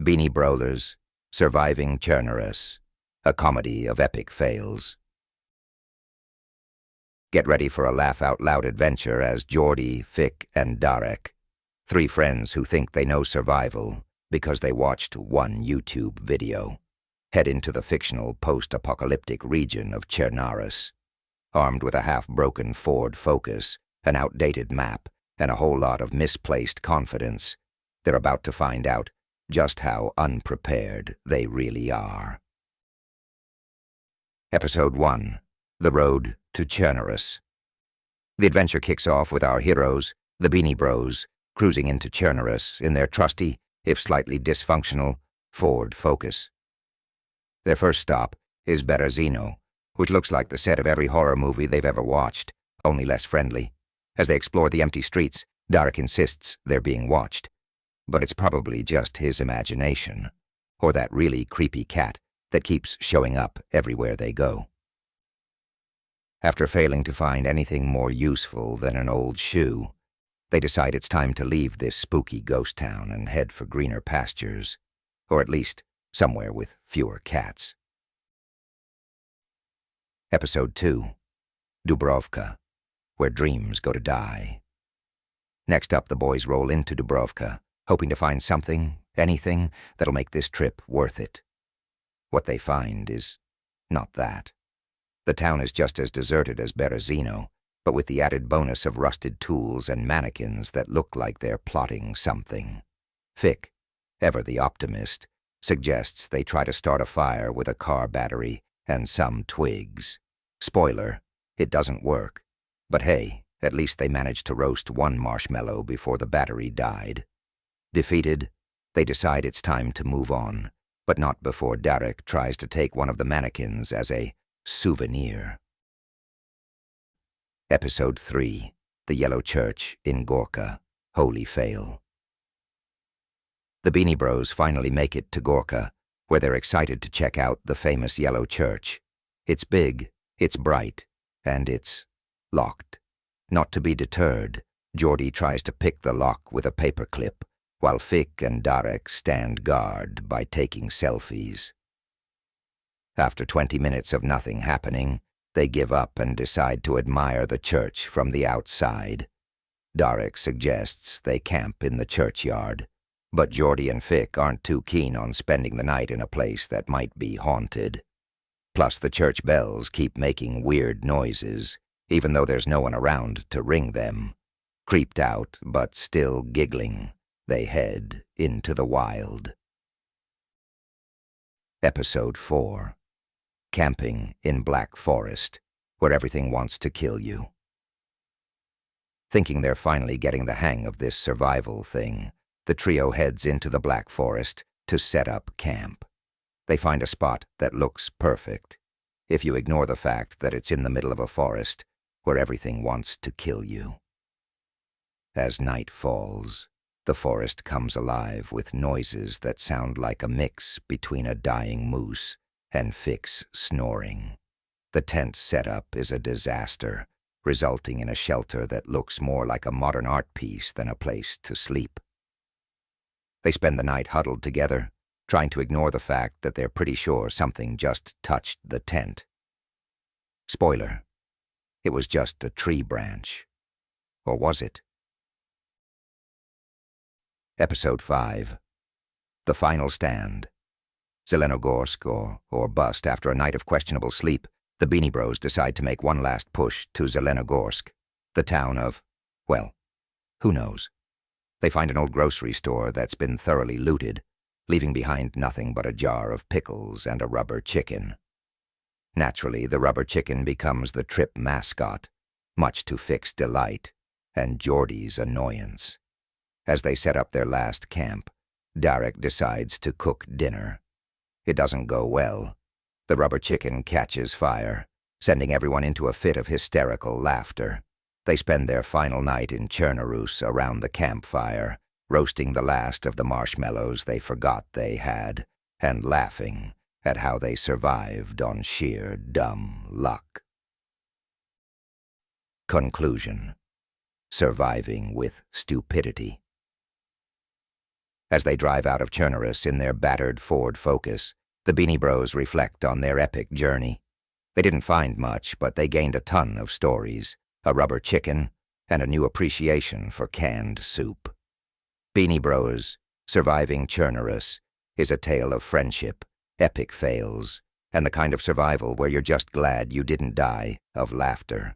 Beanie Brolers, Surviving Chernarus, a comedy of epic fails. Get ready for a laugh-out-loud adventure as Geordie, Fick, and Darek, three friends who think they know survival because they watched one YouTube video, head into the fictional post-apocalyptic region of Chernarus. Armed with a half-broken Ford Focus, an outdated map, and a whole lot of misplaced confidence, they're about to find out just how unprepared they really are. Episode 1. The Road to Chernarus. The adventure kicks off with our heroes, the Beanie Bros, cruising into Chernarus in their trusty, if slightly dysfunctional, Ford Focus. Their first stop is Berezino, which looks like the set of every horror movie they've ever watched, only less friendly. As they explore the empty streets, Darek insists they're being watched. But it's probably just his imagination, or that really creepy cat that keeps showing up everywhere they go. After failing to find anything more useful than an old shoe, they decide it's time to leave this spooky ghost town and head for greener pastures, or at least somewhere with fewer cats. Episode 2. Dubrovka, where dreams go to die. Next up, the boys roll into Dubrovka, hoping to find something, anything, that'll make this trip worth it. What they find is not that. The town is just as deserted as Berezino, but with the added bonus of rusted tools and mannequins that look like they're plotting something. Fick, ever the optimist, suggests they try to start a fire with a car battery and some twigs. Spoiler, it doesn't work. But hey, at least they managed to roast one marshmallow before the battery died. Defeated, they decide it's time to move on, but not before Darek tries to take one of the mannequins as a souvenir. Episode 3. The Yellow Church in Gorka. Holy fail. The Beanie Bros finally make it to Gorka, where they're excited to check out the famous Yellow Church. It's big, it's bright, and it's locked. Not to be deterred, Geordie tries to pick the lock with a paperclip, while Fick and Darek stand guard by taking selfies. After 20 minutes of nothing happening, they give up and decide to admire the church from the outside. Darek suggests they camp in the churchyard, but Geordie and Fick aren't too keen on spending the night in a place that might be haunted. Plus, the church bells keep making weird noises, even though there's no one around to ring them. Creeped out, but still giggling, they head into the wild. Episode 4. Camping in Black Forest, where everything wants to kill you. Thinking they're finally getting the hang of this survival thing, the trio heads into the Black Forest to set up camp. They find a spot that looks perfect, if you ignore the fact that it's in the middle of a forest where everything wants to kill you. As night falls, the forest comes alive with noises that sound like a mix between a dying moose and Fick's snoring. The tent setup is a disaster, resulting in a shelter that looks more like a modern art piece than a place to sleep. They spend the night huddled together, trying to ignore the fact that they're pretty sure something just touched the tent. Spoiler, it was just a tree branch. Or was it? Episode 5. The Final Stand. Zelenogorsk or bust. After a night of questionable sleep, the Beanie Bros decide to make one last push to Zelenogorsk, the town of, well, who knows. They find an old grocery store that's been thoroughly looted, leaving behind nothing but a jar of pickles and a rubber chicken. Naturally, the rubber chicken becomes the trip mascot, much to Fick's delight and Geordie's annoyance. As they set up their last camp, Darek decides to cook dinner. It doesn't go well. The rubber chicken catches fire, sending everyone into a fit of hysterical laughter. They spend their final night in Chernarus around the campfire, roasting the last of the marshmallows they forgot they had, and laughing at how they survived on sheer dumb luck. Conclusion. Surviving with stupidity. As they drive out of Chernarus in their battered Ford Focus, the Beanie Bros reflect on their epic journey. They didn't find much, but they gained a ton of stories, a rubber chicken, and a new appreciation for canned soup. Beanie Bros, Surviving Chernarus, is a tale of friendship, epic fails, and the kind of survival where you're just glad you didn't die of laughter.